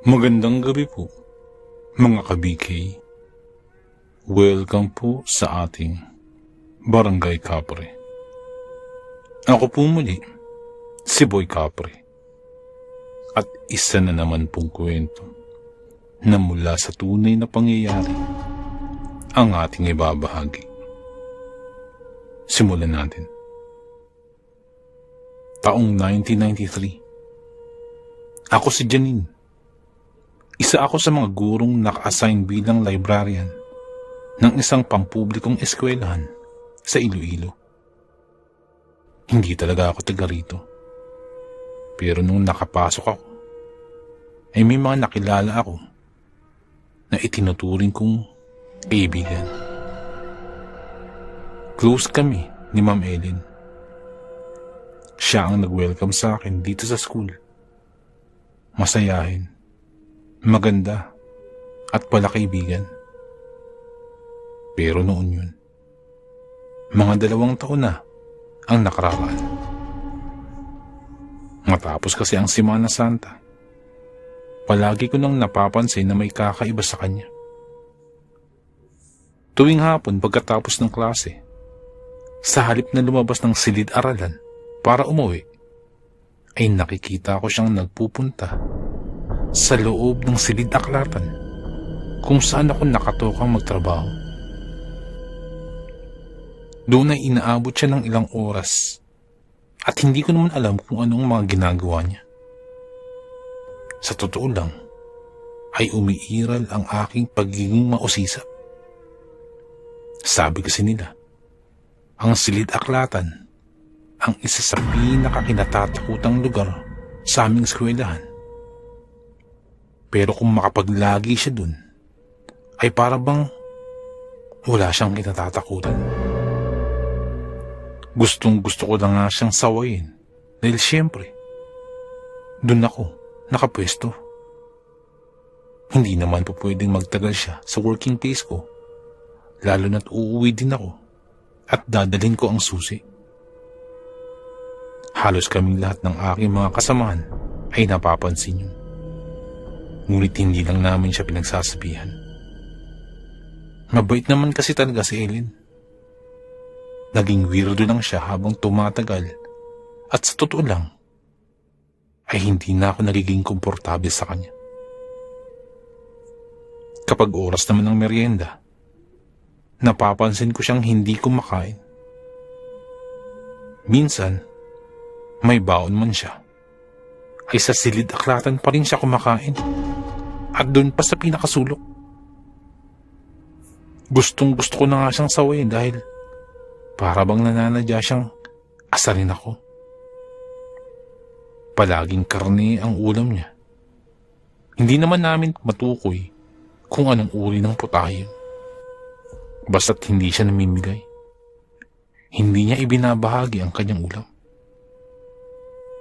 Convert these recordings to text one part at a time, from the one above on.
Magandang gabi po, mga ka-BK. Welcome po sa ating Barangay Kapre. Ako po muli, si Boy Kapre. At isa na naman pong kwento na mula sa tunay na pangyayari ang ating ibabahagi. Simulan natin. Taong 1993. Ako si Janine. Isa ako sa mga gurong naka-assign bilang librarian ng isang pampublikong eskwelahan sa Iloilo. Hindi talaga ako taga rito. Pero nung nakapasok ako, ay may mga nakilala ako na itinuturing kong kaibigan. Close kami ni Ma'am Ellen. Siya ang nag-welcome sa akin dito sa school. Masayahin, maganda, at pala kaibigan. Pero noon yun, mga 2 taon na ang nakararaan. Matapos kasi ang Semana Santa, palagi ko nang napapansin na may kakaiba sa kanya. Tuwing hapon pagkatapos ng klase, sa halip na lumabas ng silid-aralan para umuwi, ay nakikita ko siyang nagpupunta sa loob ng silid-aklatan kung saan ako nakatokang magtrabaho. Doon ay inaabot siya ng ilang oras at hindi ko naman alam kung anong mga ginagawa niya. Sa totoo lang, ay umiiral ang aking pagiging mausisa. Sabi kasi nila, ang silid-aklatan ang isa sa pinakakinatatakutang lugar sa aming eskwelahan. Pero kung makapaglagi siya dun, ay para bang wala siyang kinatatakutan. Gustong gusto ko na nga siyang sawayin dahil siyempre, dun ako nakapwesto. Hindi naman po pwedeng magtagal siya sa working place ko, lalo na't uuwi din ako at dadalhin ko ang susi. Halos kaming lahat ng aking mga kasamahan ay napapansin yun. Ngunit hindi lang namin siya pinagsasabihan. Mabait naman kasi talaga si Ellen. Naging weirdo lang siya habang tumatagal at sa totoo lang, ay hindi na ako nagiging komportable sa kanya. Kapag oras naman ng merienda, napapansin ko siyang hindi kumakain. Minsan, may baon man siya, ay sa silid-aklatan pa rin siya kumakain. At doon pa sa pinakasulok. Gustong gusto ko na nga siyang sawayin dahil para bang nananadya siyang asarin ako. Palaging karne ang ulam niya. Hindi naman namin matukoy kung anong uri ng putahe. Basta't hindi siya namimigay. Hindi niya ibinabahagi ang kanyang ulam.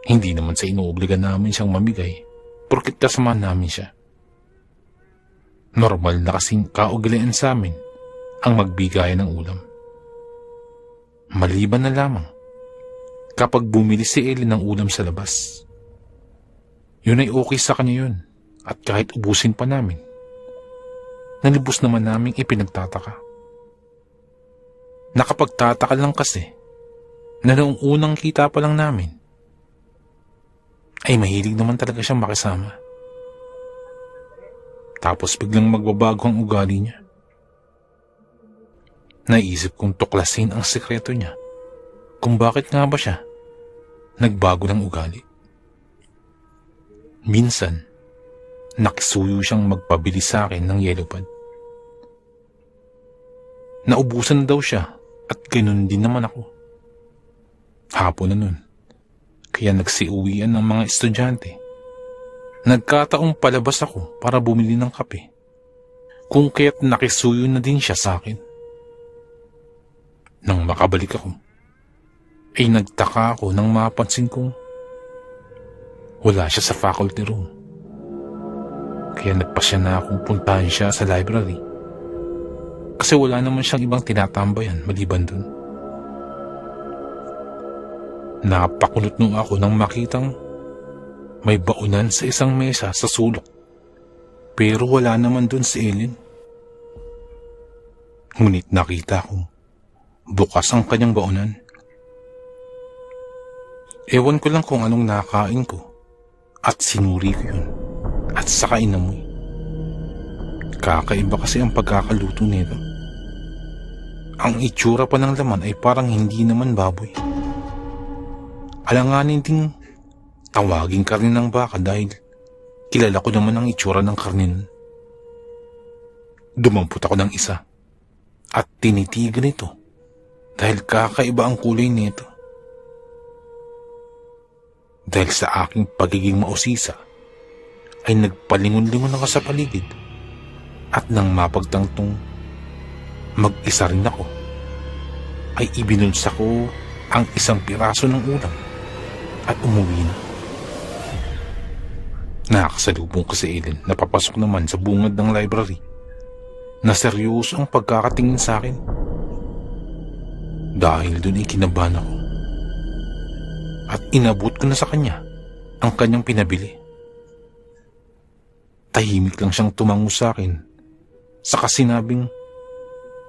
Hindi naman sa inuobliga namin siyang mamigay porket kasama namin siya. Normal na kasing kaugalian sa amin ang magbigay ng ulam. Maliban na lamang kapag bumili si Ellen ng ulam sa labas. Yun ay okay sa kanya yun at kahit ubusin pa namin, nalibos naman naming ipinagtataka. Nakapagtataka lang kasi na noong unang kita pa lang namin, ay mahilig naman talaga siyang makisama. Tapos biglang magbabago ang ugali niya. Naisip kong tuklasin ang sekreto niya kung bakit nga ba siya nagbago ng ugali. Minsan, nakisuyo siyang magpabili sa akin ng yellow pad. Naubusan na daw siya at ganun din naman ako. Hapon na nun, kaya nagsiuwian ng mga estudyante. Nagkataong palabas ako para bumili ng kape, kung kaya't nakisuyo na din siya sa akin. Nang makabalik ako, ay nagtaka ako nang mapansin kong wala siya sa faculty room. Kaya nagpasya na akong puntahan siya sa library. Kasi wala naman siyang ibang tinatambayan maliban dun. Napakunot nung ako nang makitang may baunan sa isang mesa sa sulok Pero wala naman dun si Ellen. Ngunit nakita kong bukas ang kanyang baunan. Ewan ko lang kung anong nakain ko at sinuri ko yun at saka inamoy. Kakaiba kasi ang pagkakaluto nito. Ang itsura pa ng laman ay parang hindi naman baboy. Alanganin ding tawaging karne ng baka dahil kilala ko naman ang itsura ng karne nun. Dumampot ako ng isa at tinitigan ito dahil kakaiba ang kulay nito. Dahil sa aking pagiging mausisa ay nagpalingon-lingon ako sa paligid at nang mapagtangtong mag-isa rin ako ay ibinulsa ko ang isang piraso ng ulam at umuwi na. Nakakasalubong ko si Ellen na papasok naman sa bungad ng library na seryoso ang pagkakatingin sa akin. Dahil doon ay kinabahan ako at inabot ko na sa kanya ang kanyang pinabili. Tahimik lang siyang tumango sa akin saka sinabing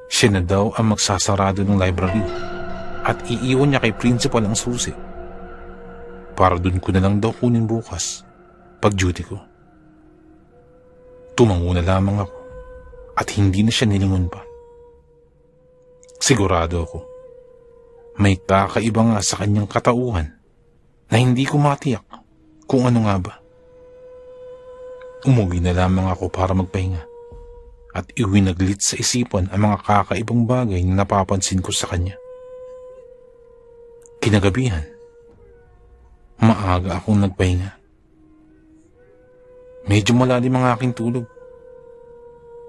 siya na daw ang magsasarado ng library at iiwan niya kay principal ang susi para doon ko na lang daw kunin bukas pag duty ko. Tumango na lamang ako at hindi na siya nilingon pa. Sigurado ako may kakaiba nga sa kanyang katauhan na hindi ko matiyak kung ano nga ba. Umuwi na lamang ako para magpahinga at iwinaglit sa isipan ang mga kakaibang bagay na napapansin ko sa kanya. Kinagabihan, maaga akong nagpahinga. Medyo malalim ang aking tulog.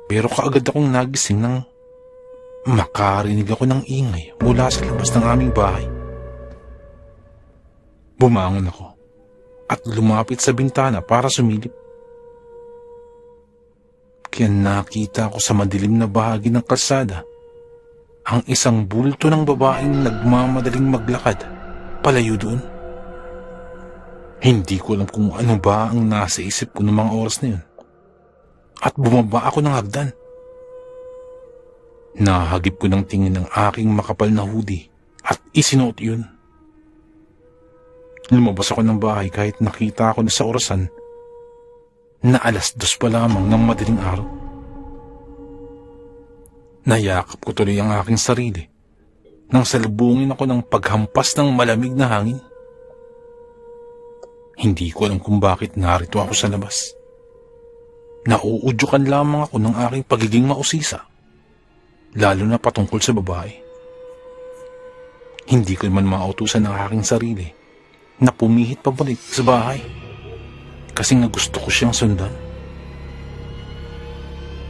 Pero kaagad akong nagising nang makarinig ako ng ingay mula sa labas ng aming bahay. Bumangon ako at lumapit sa bintana para sumilip. Kaya nakita ko sa madilim na bahagi ng kalsada ang isang bulto ng babaeng nagmamadaling maglakad palayo doon. Hindi ko alam kung ano ba ang nasa isip ko ng mga oras na yun. At bumaba ako ng hagdan. Nahagip ko ng tingin ng aking makapal na hoodie at isinuot yun. Lumabas ako ng bahay kahit nakita ko na sa orasan na 2:00 pa lamang ng madaling araw. Nayakap ko tuloy ang aking sarili nang salubungin ako ng paghampas ng malamig na hangin. Hindi ko alam kung bakit narito ako sa labas. Nauudyukan lamang ako ng aking pagiging mausisa, lalo na patungkol sa babae. Hindi ko naman mautusan ng aking sarili na pumihit pabalik sa bahay kasi nga gusto ko siyang sundan.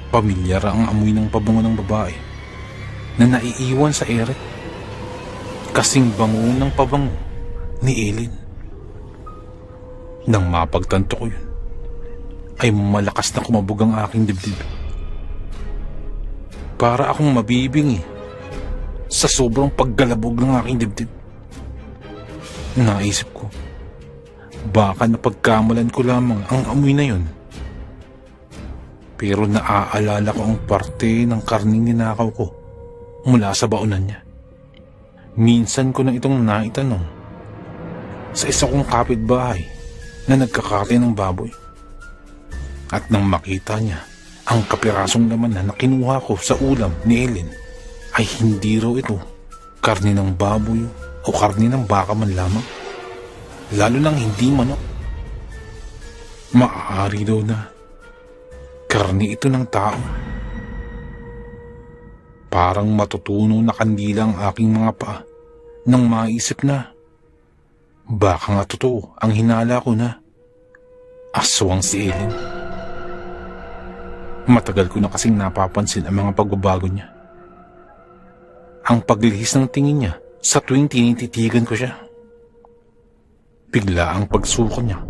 Pamilyar ang amoy ng pabango ng babae na naiiwan sa ere, kasing bango ng pabango ni Ellen. Nang mapagtanto ko yun, ay malakas na kumabog ang aking dibdib. Para akong mabibingi sa sobrang paggalabog ng aking dibdib. Naisip ko, baka napagkamalan ko lamang ang amoy na yun. Pero naaalala ko ang parte ng karning ninakaw ko mula sa baunan niya. Minsan ko na itong naitanong sa isa kong kapitbahay na nagkakate ng baboy. At nang makita niya ang kapirasong laman na kinuha ko sa ulam ni Ellen, ay hindi raw ito karne ng baboy o karne ng baka man lamang, lalo nang hindi manok. Maaari daw na karne ito ng tao. Parang matutuno na kandila ang aking mga paa nang maisip na baka nga totoo ang hinala ko na aswang si Ellen. Matagal ko na kasing napapansin ang mga pagbabago niya. Ang paglihis ng tingin niya sa tuwing tinititigan ko siya. Bigla ang pagsuko niya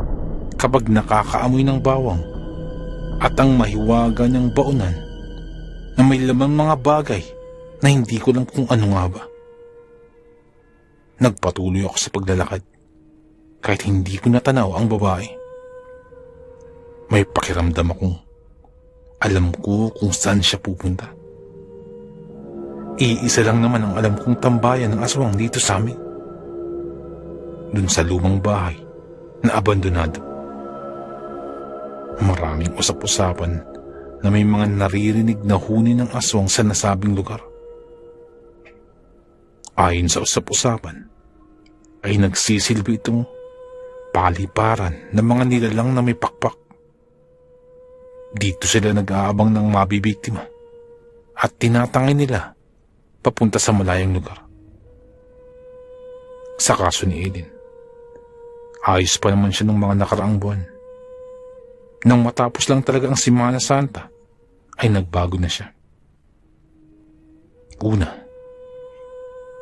kapag nakakaamoy ng bawang at ang mahiwaga niyang baunan na may lamang mga bagay na hindi ko lang kung ano nga ba. Nagpatuloy ako sa paglalakad kahit hindi ko natanaw ang babae. May pakiramdam akong Alam ko kung saan siya pupunta. Iisa lang naman ang alam kong tambayan ng aswang dito sa amin. Dun sa lumang bahay na abandonado. Maraming usap-usapan na may mga naririnig na huni ng aswang sa nasabing lugar. Ayon sa usap-usapan, ay nagsisilbi itong paliparan ng mga nilalang na may pakpak. Dito sila nag-aabang ng mabibiktima at tinatangay nila papunta sa malayang lugar. Sa kaso ni Eden, ayos pa naman siya ng mga nakaraang buwan. Nang matapos lang talaga ang Semana Santa, ay nagbago na siya. Una,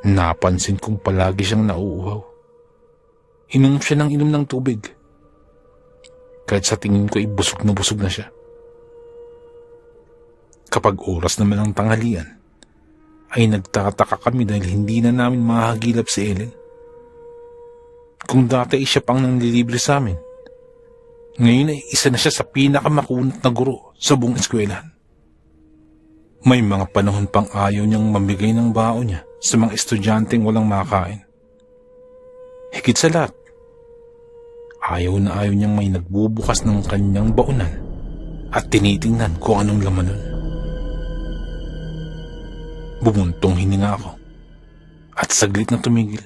napansin kong palagi siyang nauuhaw. Inom siya ng inom ng tubig. Kahit sa tingin ko ay busog na siya. Kapag oras naman ang tanghalian, ay nagtataka kami dahil hindi na namin mahagilap si Ellen. Kung dati ay siya pang nanlilibre sa amin, ngayon ay isa na siya sa pinakamakunat na guro sa buong eskwelahan. May mga panahon pang ayaw niyang mamigay ng baon niya sa mga estudyanteng walang makain. Higit sa lahat, ayaw na ayaw niyang may nagbubukas ng kanyang baonan at tinitingnan kung anong laman nun. Bumuntong hininga ako at saglit na tumigil.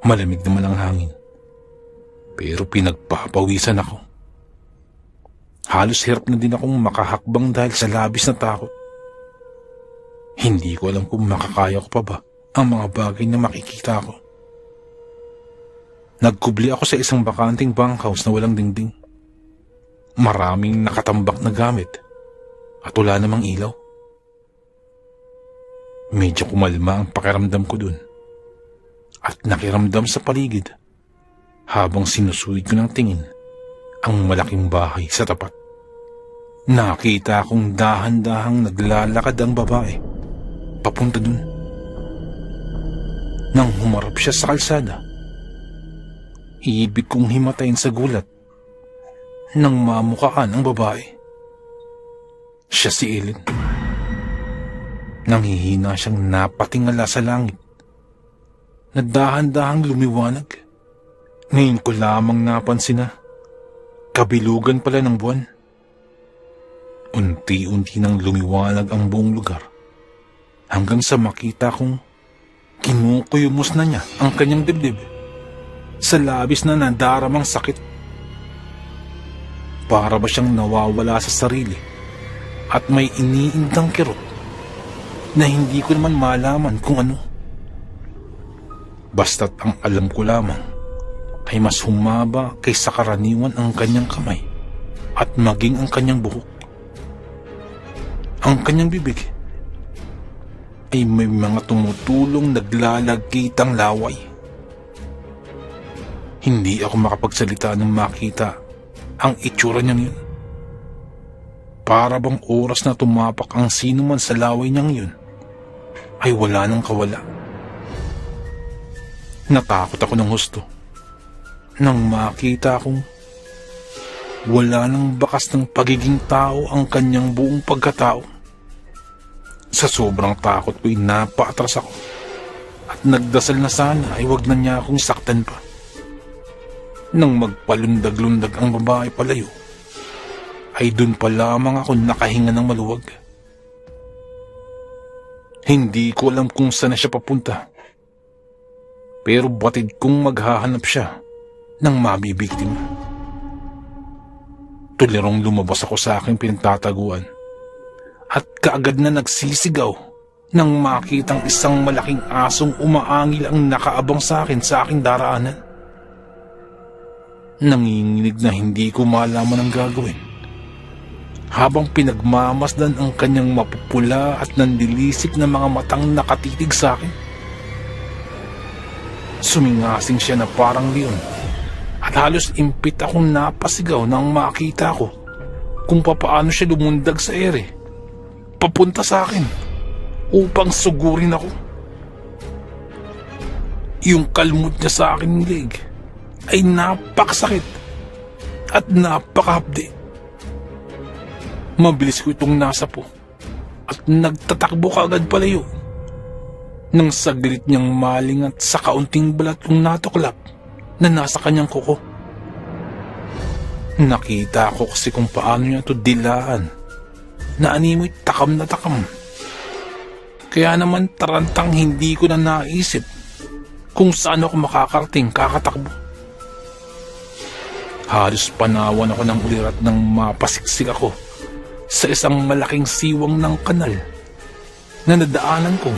Malamig naman ang hangin, pero pinagpapawisan ako. Halos hirap na din akong makahakbang dahil sa labis na takot. Hindi ko alam kung makakaya ko pa ba ang mga bagay na makikita ko. Nagkubli ako sa isang bakanting bunkhouse na walang dingding. Maraming nakatambak na gamit at wala namang ilaw. Medyo kumalma ang pakiramdam ko dun at nakiramdam sa paligid habang sinusulit ko ng tingin ang malaking bahay sa tapat. Nakita kong dahan-dahang naglalakad ang babae papunta dun. Nang humarap siya sa kalsada, ibig kong himatayin sa gulat nang mamukaan ang babae. Siya si Ellen. Nanghihina siyang napatingala sa langit na dahan-dahang lumiwanag. Ngayon ko lamang napansin na kabilugan pala ng buwan. Unti-unti nang lumiwanag ang buong lugar hanggang sa makita kong kinukuyumos na niya ang kanyang dibdib sa labis na nadaramang sakit. Para ba siyang nawawala sa sarili at may iniindang kirot na hindi ko naman malaman kung ano. Basta't ang alam ko lamang ay mas humaba kaysa karaniwan ang kanyang kamay at maging ang kanyang buhok. Ang kanyang bibig ay may mga tumutulong naglalagkitang laway. Hindi ako makapagsalita nang makita ang itsura niyang yun. Para bang oras na tumapak ang sino man sa laway niyang yun ay wala nang kawala. Natakot ako ng husto nang makita kong wala nang bakas ng pagiging tao ang kanyang buong pagkatao. Sa sobrang takot ko'y napaatras ako at nagdasal na sana ay wag na niya akong saktan pa. Nang magpalundag-lundag ang babae palayo, ay dun pa lamang ako nakahinga ng maluwag. Hindi ko alam kung saan na siya papunta, pero batid kong maghahanap siya ng mabibiktima. Tulirong lumabas ako sa aking pinagtataguan at kaagad na nagsisigaw nang makitang isang malaking asong umaangil ang nakaabang sa aking daraanan. Nanginginig na hindi ko malaman ang gagawin habang pinagmamasdan ang kanyang mapupula at nandilisik na mga matang nakatitig sa akin. Sumingasing siya na parang leon at halos impit akong napasigaw nang makita ko kung papaano siya lumundag sa ere papunta sa akin upang sugurin ako. Yung kalmot niya sa aking leg ay napakasakit at napakahapdi. Mabilis ko itong nasapo at nagtatakbo kaagad palayo. Nang saglit niyang malingat sa kaunting balat kong natuklap na nasa kanyang kuko. Nakita ko kasi kung paano niya ito dilaan na animoy takam na takam. Kaya naman tarantang hindi ko na naisip kung saan ako makakarating kakatakbo. Halos panawan ako ng ulirat nang mapasiksik ako sa isang malaking siwang ng kanal na nadaanan ko.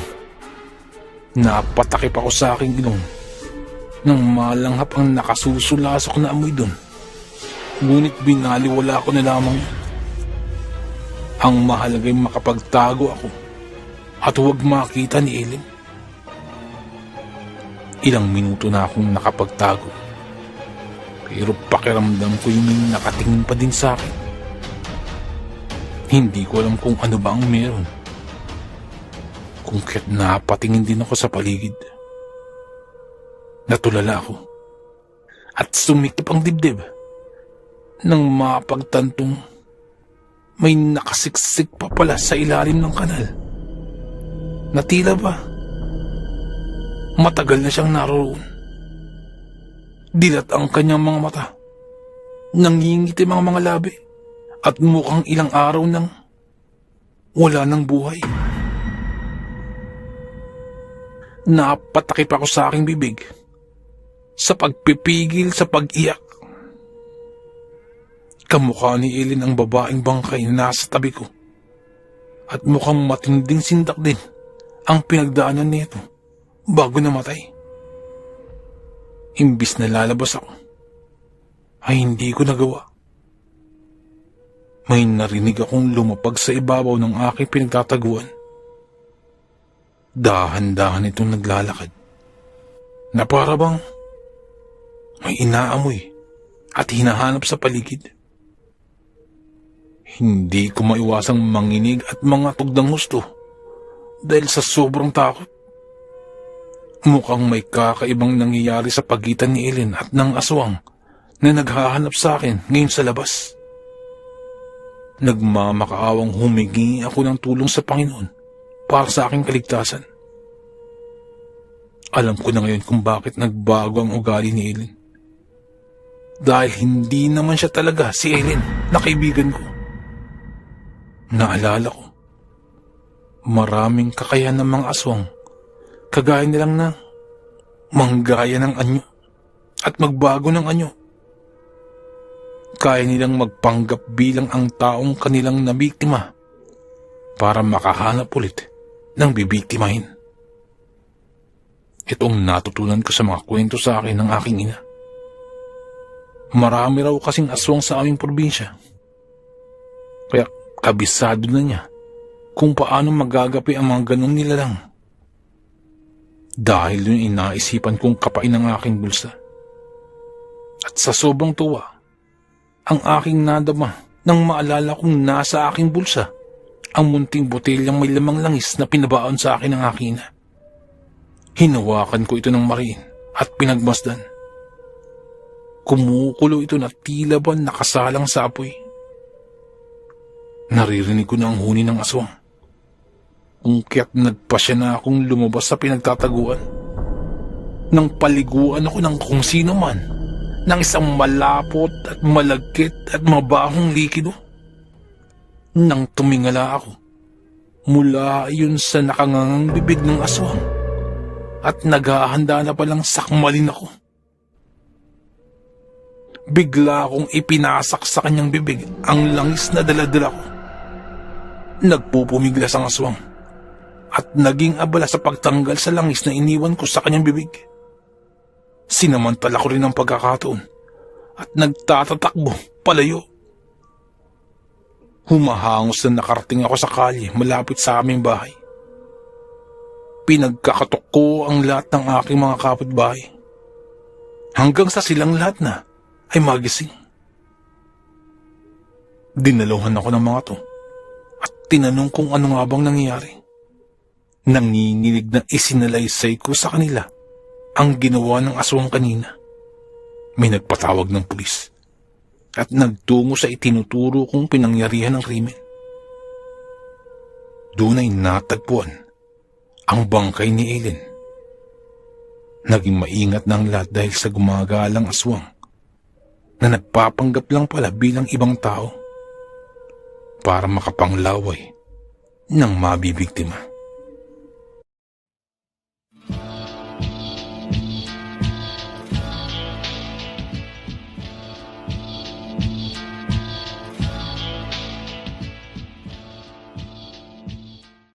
Napatakip ako sa aking ilong nang malanghap ang nakasusulasok na amoy doon. Ngunit binaliwala ko na lamang. Ang mahalagay makapagtago ako at huwag makita ni Ellen. Ilang minuto na akong nakapagtago, pero pakiramdam ko yung may nakatingin pa din sa akin. Hindi ko alam kung ano ba ang meron. Kung kaya't napatingin din ako sa paligid. Natulala ako at sumikip ang dibdib nang mapagtantong may nakasiksik pa pala sa ilalim ng kanal. Na tila ba matagal na siyang naroon. Dilat ang kanyang mga mata, nangingitim ang mga labi at mukhang ilang araw nang wala ng buhay. Napatakip ako sa aking bibig sa pagpipigil sa pag-iyak. Kamukha ni Ellen ang babaeng bangkay na nasa tabi ko at mukhang matinding sindak din ang pinagdaanan nito bago namatay. Imbis na lalabas ako, ay hindi ko nagawa. May narinig akong lumapag sa ibabaw ng aking pinagtataguan. Dahan-dahan itong naglalakad na para bang may inaamoy at hinahanap sa paligid. Hindi ko maiwasang manginig at mga tugdang husto dahil sa sobrang takot. Mukhang may kakaibang nangyayari sa pagitan ni Ellen at ng aswang na naghahanap sa akin ngayon sa labas. Nagmamakaawang humingi ako ng tulong sa Panginoon para sa aking kaligtasan. Alam ko na ngayon kung bakit nagbago ang ugali ni Ellen. Dahil hindi naman siya talaga si Ellen na kaibigan ko. Naalala ko, maraming kakayahan ng mga aswang, kagaya nilang na manggaya ng anyo at magbago ng anyo. Kaya nilang magpanggap bilang ang taong kanilang nabiktima para makahanap ulit ng bibiktimahin. Itong natutunan ko sa mga kwento sa akin ng aking ina. Marami raw kasing aswang sa aming probinsya. Kaya kabisado na niya kung paano magagapi ang mga ganong nilalang. Dahil yun inaisipan kong kapain ang aking bulsa. At sa sobrang tuwa, ang aking nadama nang maalala kong nasa aking bulsa ang munting botelyang may lamang langis na pinabaon sa akin ng aking ina. Hinawakan ko ito ng mariin at pinagmasdan. Kumukulo ito na tila ba nakasalang sa apoy. Naririnig ko na ang huni ng aswang. Kung kaya't nagpasya na akong lumabas sa pinagtataguan. Nang paliguan ako ng kung sino man, ng isang malapot at malagkit at mabahong likido. Nang tumingala ako, mula yun sa nakangangang bibig ng aswang at naghahanda na palang sakmalin ako. Bigla akong ipinasak sa kanyang bibig ang langis na daladala ko. Nagpupumiglas ang aswang at naging abala sa pagtanggal sa langis na iniwan ko sa kanyang bibig. Sinamantala ko rin ang pagkakataon at nagtatatakbo palayo. Humahangos na nakarating ako sa kalye malapit sa aming bahay. Pinagkakatok ko ang lahat ng aking mga kapitbahay. Hanggang sa silang lahat na ay magising. Dinaluhan ako ng mga to at tinanong kung ano nga bang nangyayari. Nanginginig na isinalaysay ko sa kanila ang ginawa ng aswang kanina. May nagpatawag ng pulis at nagtungo sa itinuturo kong pinangyarihan ng krimen. doon ay natagpuan ang bangkay ni Eileen. Naging maingat na ang lahat dahil sa gumagalang aswang na nagpapanggap lang pala bilang ibang tao para makapanglaway ng mabibiktima.